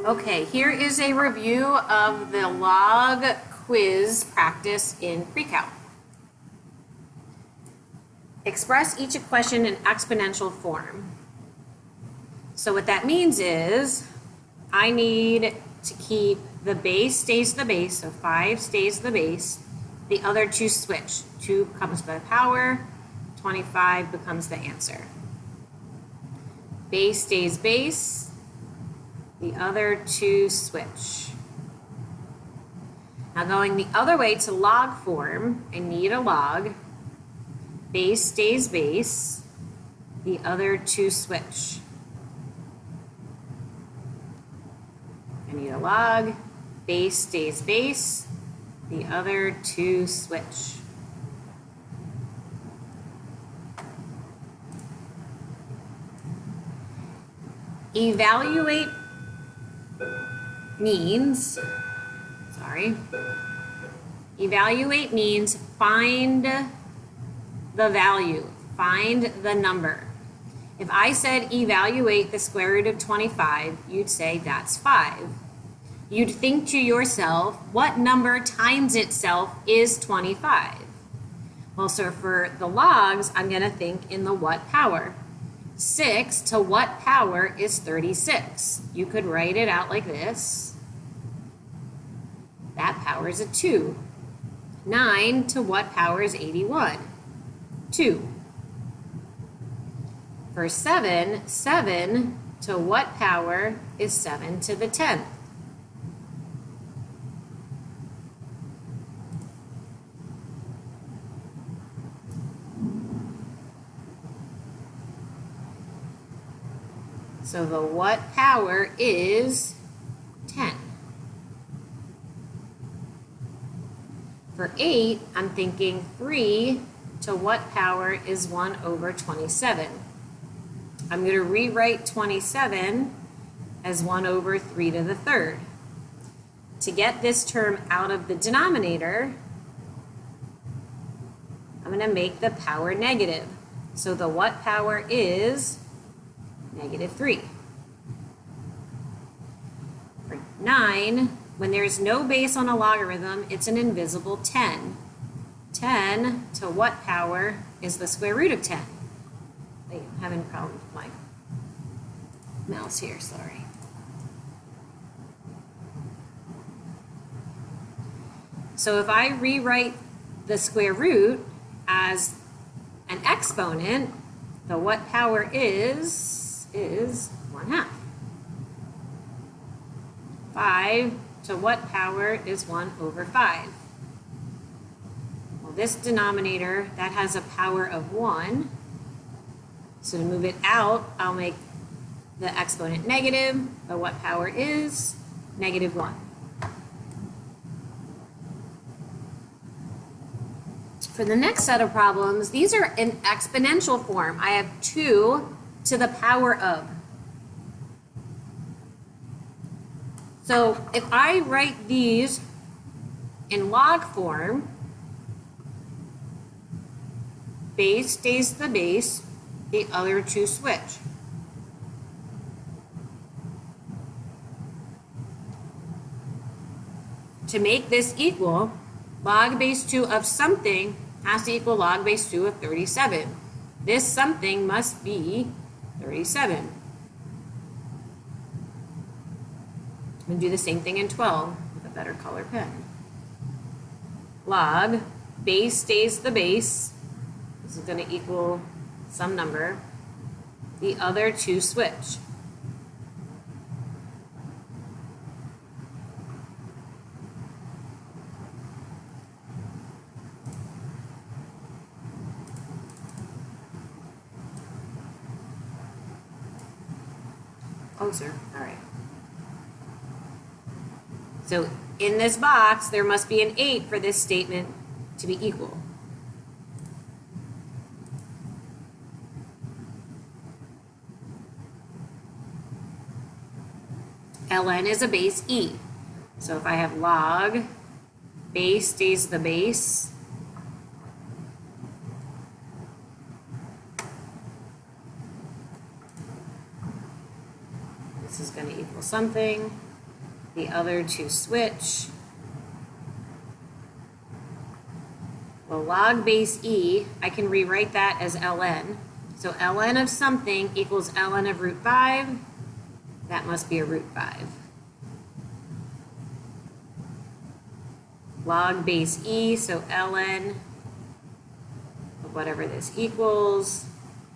Okay, here is a review of the log quiz practice in precalc. Express each equation in exponential form. So what that means is I need to keep the base stays the base, so 5 stays the base. The other two switch. 2 becomes the power, 25 becomes the answer. Base stays base. The other two switch. Now going the other way to log form, I need a log. Base stays base. The other two switch. I need a log. Base stays base. The other two switch. Evaluate means find the value, find the number. If I said evaluate the square root of 25, you'd say that's 5. You'd think to yourself, what number times itself is 25? Well, so for the logs, I'm going to think in the what power. 6 to what power is 36? You could write it out like this. That power is a 2. 9 to what power is 81? 2. For 7, 7 to what power is 7 to the 10th? So the what power is 10. For 8, I'm thinking 3 to what power is 1 over 27. I'm going to rewrite 27 as 1 over 3 to the third. To get this term out of the denominator, I'm going to make the power negative. So the what power is negative 3. For 9, when there's no base on a logarithm, it's an invisible 10. 10 to what power is the square root of 10? Wait, I'm having a problem with my mouse here, sorry. So if I rewrite the square root as an exponent, the what power is 1/2. 5 to what power is 1 over 5? Well, this denominator, that has a power of 1. So to move it out, I'll make the exponent negative. The what power is negative 1. For the next set of problems, these are in exponential form. I have 2 to the power of. So if I write these in log form, base stays the base, the other two switch. To make this equal, log base 2 of something has to equal log base 2 of 37. This something must be 37. I'm going to do the same thing in 12 with a better color pen. Log, base stays the base. This is going to equal some number. The other two switch. Closer. All right. So in this box, there must be an 8 for this statement to be equal. ln is a base e. So if I have log, base stays the base, this is going to equal something. the other to switch. Well, log base e, I can rewrite that as ln. So ln of something equals ln of root 5. That must be a root 5. Log base e, so ln of whatever this equals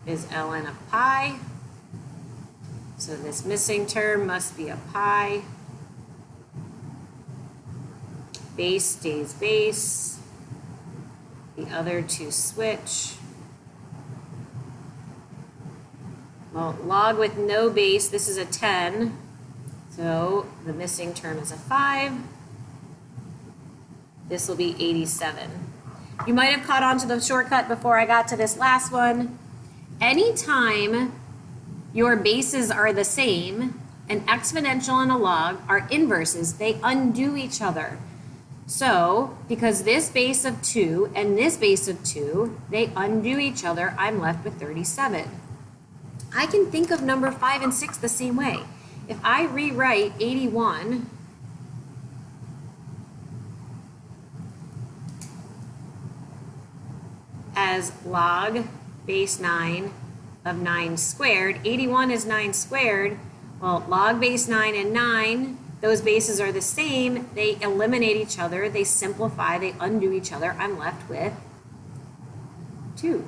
is ln of pi. So this missing term must be a pi. Base stays base. The other to switch. Well, log with no base, this is a 10. So the missing term is a 5. This will be 87. You might have caught on to the shortcut before I got to this last one. Anytime your bases are the same, an exponential and a log are inverses. They undo each other. So, because this base of 2 and this base of 2, they undo each other, I'm left with 37. I can think of number 5 and 6 the same way. If I rewrite 81 as log base 9 of 9 squared, 81 is 9 squared. Well, log base 9 and 9, those bases are the same. They eliminate each other. They simplify. They undo each other. I'm left with 2.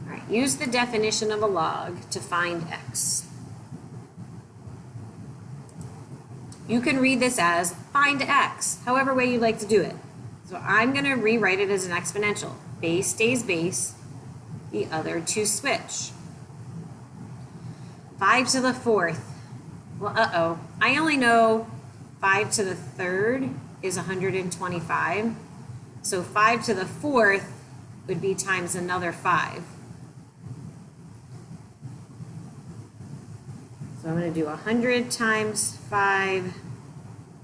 All right, use the definition of a log to find x. You can read this as find x, however way you like to do it. So I'm going to rewrite it as an exponential. Base stays base, the other to switch. 5 to the 4th. Well, I only know 5 to the 3rd is 125. So 5 to the 4th would be times another 5. So I'm going to do 100 times 5,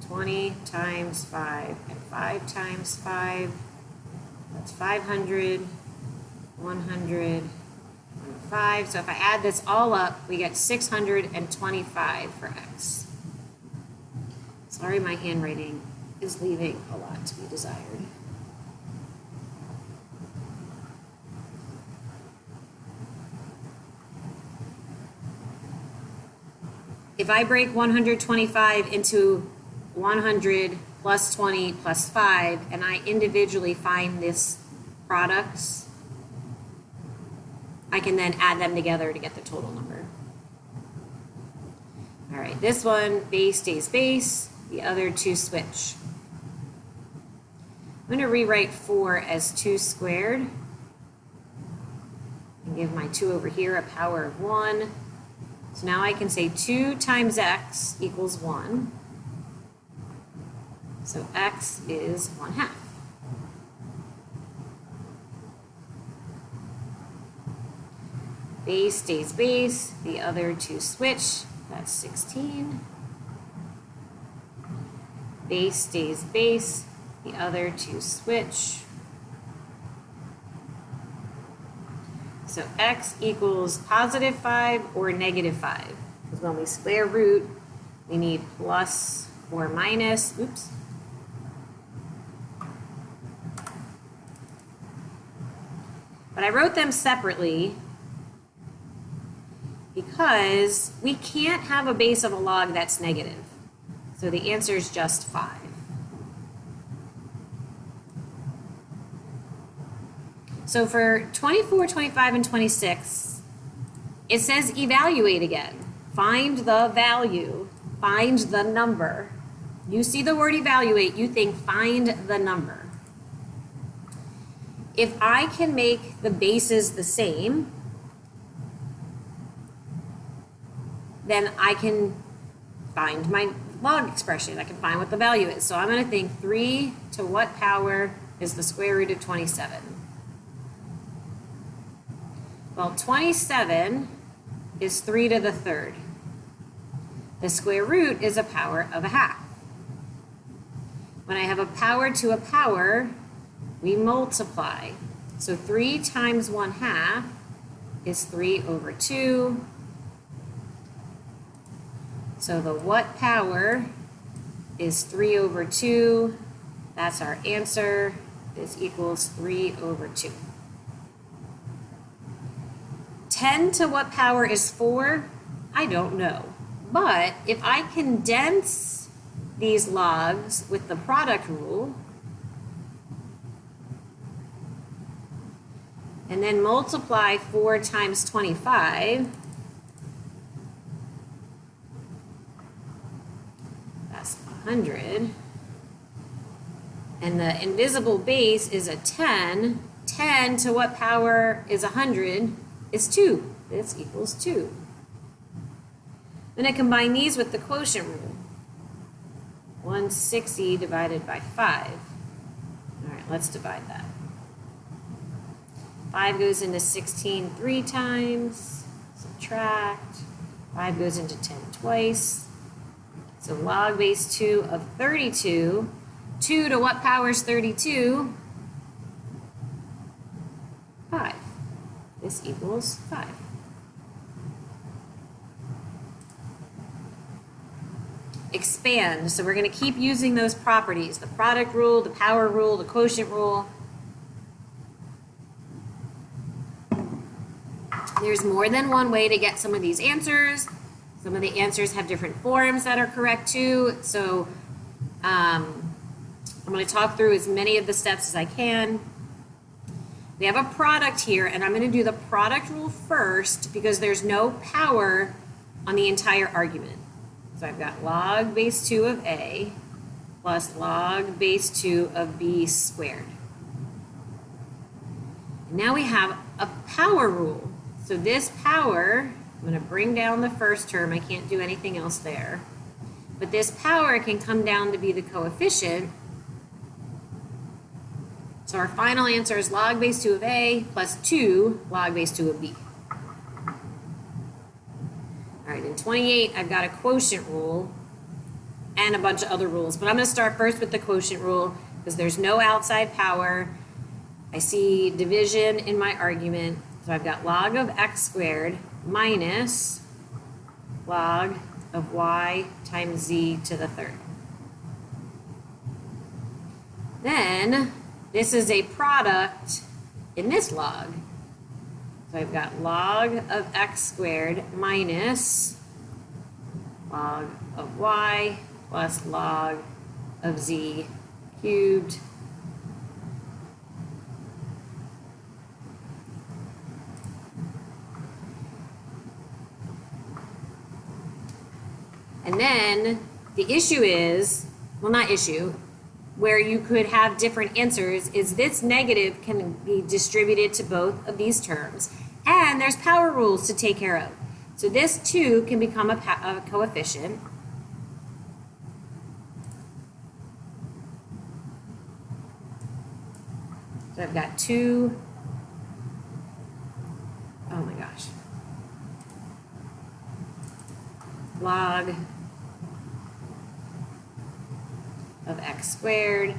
20 times 5, and 5 times 5. That's 500, 100, 5. So if I add this all up, we get 625 for x. Sorry, my handwriting is leaving a lot to be desired. If I break 125 into 100 plus 20 plus 5, and I individually find this products, I can then add them together to get the total number. All right, this one, base stays base, the other to switch. I'm going to rewrite 4 as 2 squared. And give my 2 over here a power of 1. So now I can say 2 times x equals 1. So x is 1/2. Base stays base, the other to switch, that's 16. Base stays base, the other to switch. So x equals positive 5 or negative 5. Because when we square root, we need plus or minus. Oops. But I wrote them separately because we can't have a base of a log that's negative. So the answer is just 5. So for 24, 25, and 26, it says evaluate again. Find the value. Find the number. You see the word evaluate, you think find the number. If I can make the bases the same, then I can find my log expression. I can find what the value is. So I'm going to think 3 to what power is the square root of 27? Well, 27 is 3 to the 3rd. The square root is a power of 1/2. When I have a power to a power, we multiply. So 3 times 1/2 is 3 over 2. So the what power is 3 over 2. That's our answer. This equals 3 over 2. 10 to what power is 4? I don't know. But if I condense these logs with the product rule, and then multiply 4 times 25, that's 100. And the invisible base is a 10. 10 to what power is 100 is 2. This equals 2. Then I combine these with the quotient rule. 160 divided by 5. All right, let's divide that. 5 goes into 16 3 times. Subtract. 5 goes into 10 twice. So log base 2 of 32. 2 to what power is 32? 5. This equals 5. Expand. So we're going to keep using those properties. The product rule, the power rule, the quotient rule. There's more than one way to get some of these answers. Some of the answers have different forms that are correct too. So I'm going to talk through as many of the steps as I can. We have a product here, and I'm going to do the product rule first because there's no power on the entire argument. So I've got log base 2 of A plus log base 2 of B squared. And now we have a power rule. So this power, I'm going to bring down the first term. I can't do anything else there. But this power can come down to be the coefficient. So our final answer is log base 2 of A plus 2 log base 2 of B. All right, in 28, I've got a quotient rule and a bunch of other rules. But I'm going to start first with the quotient rule because there's no outside power. I see division in my argument. So I've got log of x squared minus log of y times z to the third. Then this is a product in this log. So I've got log of x squared minus log of y plus log of z cubed. And then the issue is, well, not issue, where you could have different answers is this negative can be distributed to both of these terms. And there's power rules to take care of. So this 2 can become a coefficient. So I've got 2, oh my gosh, log of x squared.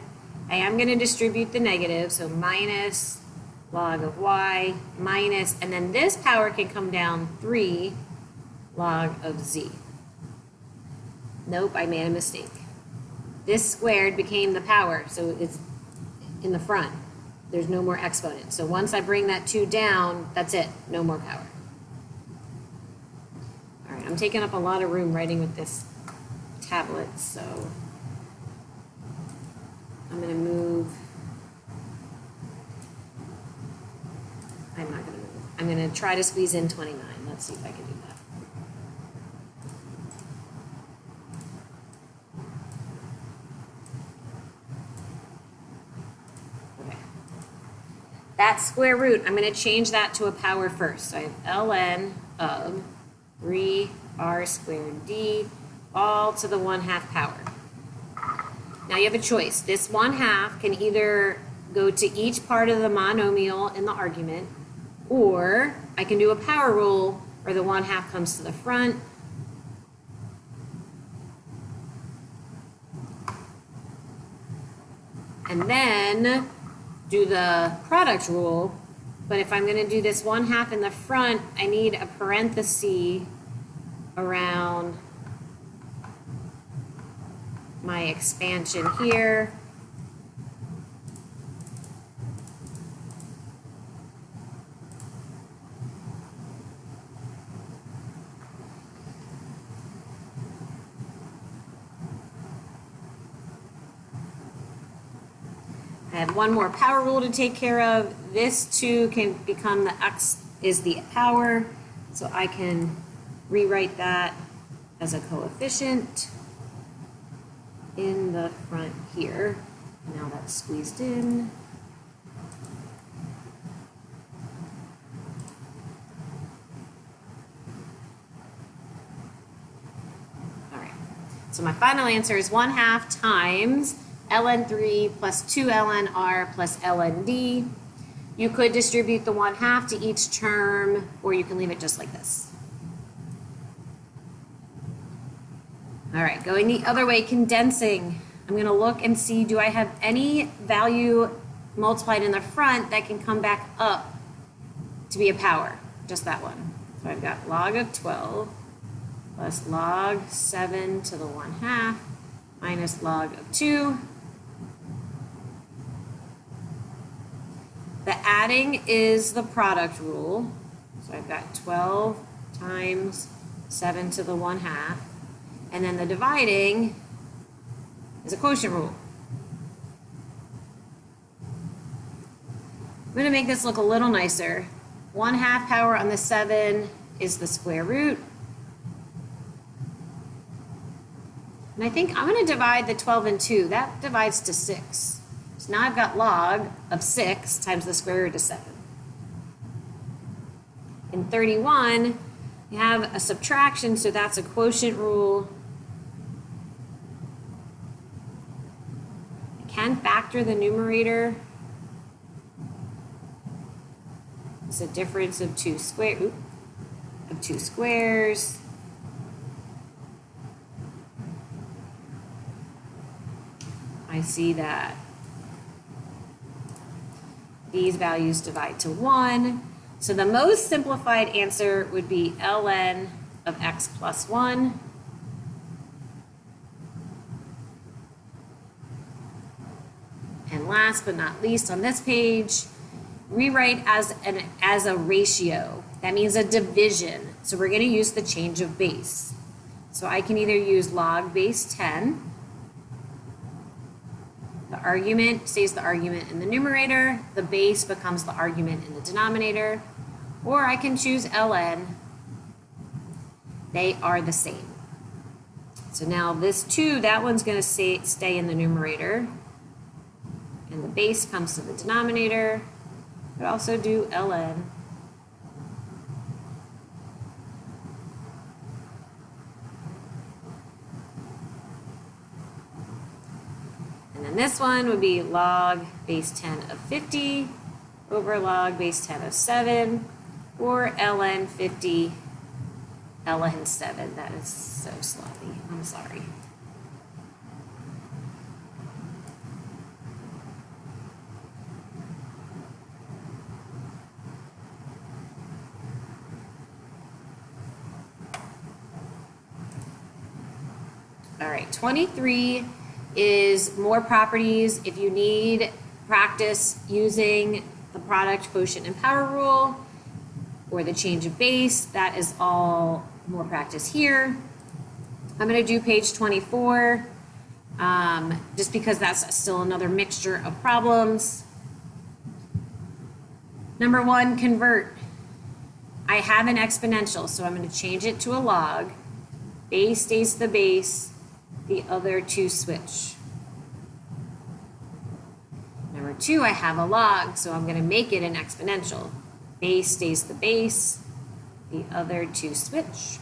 I am going to distribute the negative, so minus log of y minus, and then this power can come down 3 log of z. Nope, I made a mistake. This squared became the power, so it's in the front. There's no more exponent. So once I bring that 2 down, that's it, no more power. All right, I'm taking up a lot of room writing with this tablet, so I'm going to move. I'm not going to move. I'm going to try to squeeze in 29. Let's see if I can do that. Okay. That square root, I'm going to change that to a power first. So I have ln of 3r squared d all to the 1/2 power. Now you have a choice. This 1/2 can either go to each part of the monomial in the argument, or I can do a power rule where the 1/2 comes to the front. And then do the product rule But if I'm going to do this 1/2 in the front, I need a parenthesis around my expansion here. I have one more power rule to take care of. This 2 can become the x is the power, so I can rewrite that as a coefficient in the front here. Now that's squeezed in. All right, so my final answer is 1/2 times ln3 plus 2 ln r plus ln d. You could distribute the 1/2 to each term, or you can leave it just like this. All right, going the other way, condensing. I'm going to look and see, do I have any value multiplied in the front that can come back up to be a power? Just that one. So I've got log of 12 plus log 7 to the 1/2 minus log of 2. The adding is the product rule. So I've got 12 times 7 to the 1/2. And then the dividing is a quotient rule. I'm going to make this look a little nicer. 1/2 power on the 7 is the square root. And I think I'm going to divide the 12 and 2. That divides to 6. So now I've got log of 6 times the square root of 7. In 31, you have a subtraction, so that's a quotient rule. I can factor the numerator. It's a difference of 2 squares. I see that these values divide to 1. So the most simplified answer would be ln of x plus 1. And last but not least on this page, rewrite as a ratio. That means a division. So we're going to use the change of base. So I can either use log base 10. The argument stays the argument in the numerator. The base becomes the argument in the denominator. Or I can choose ln. They are the same. So now this 2, that one's going to stay in the numerator. And the base comes to the denominator. Could also do ln. And then this one would be log base 10 of 50 over log base 10 of 7, or ln 50 ln 7. That is so sloppy. I'm sorry. All right, 23 is more properties. If you need practice using the product, quotient, and power rule, or the change of base, that is all more practice here. I'm going to do page 24, just because that's still another mixture of problems. Number 1, convert. I have an exponential, so I'm going to change it to a log. Base stays the base. The other 2 switch. Number 2, I have a log, so I'm going to make it an exponential. Base stays the base. The other 2 switch.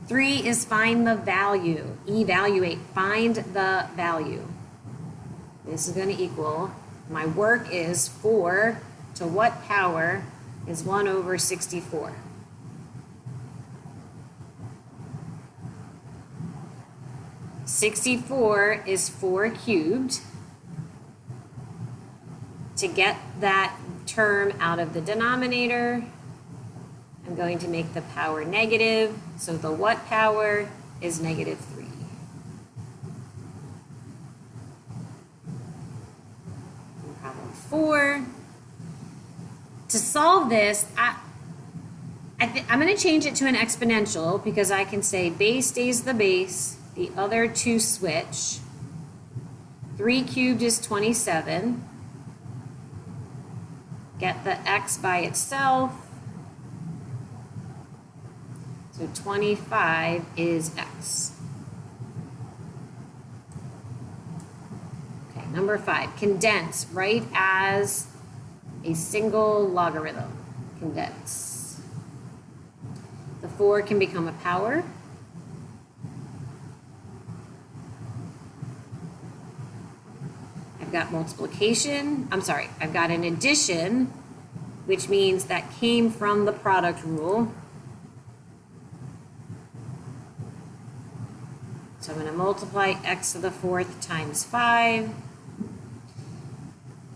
3 is find the value. Evaluate. Find the value. This is going to equal, my work is 4 to what power is 1 over 64. 64 is 4 cubed. to get that term out of the denominator, I'm going to make the power negative, so the what power is negative 3. And problem 4. To solve this, I'm going to change it to an exponential because I can say base stays the base, the other two switch. 3 cubed is 27. Get the x by itself. So 25 is x. Okay, number 5, condense, write as a single logarithm. Condense. The 4 can become a power. I've got multiplication, I've got an addition, which means that came from the product rule. So I'm going to multiply x to the 4th times 5.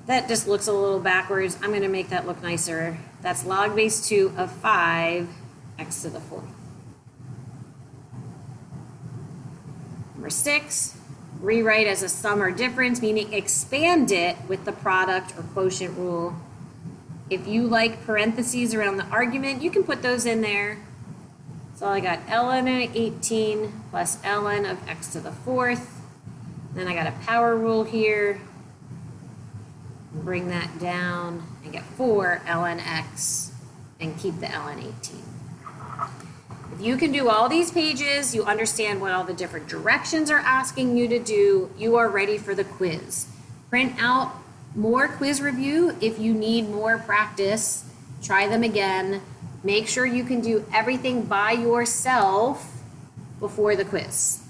That just looks a little backwards. I'm going to make that look nicer. That's log base 2 of 5, x to the 4th. Number 6, rewrite as a sum or difference, meaning expand it with the product or quotient rule. If you like parentheses around the argument, you can put those in there. So I got ln of 18 plus ln of x to the 4th. Then I got a power rule here. Bring that down and get 4 ln x and keep the ln 18. If you can do all these pages, you understand what all the different directions are asking you to do, you are ready for the quiz. Print out more quiz review if you need more practice. Try them again. Make sure you can do everything by yourself before the quiz.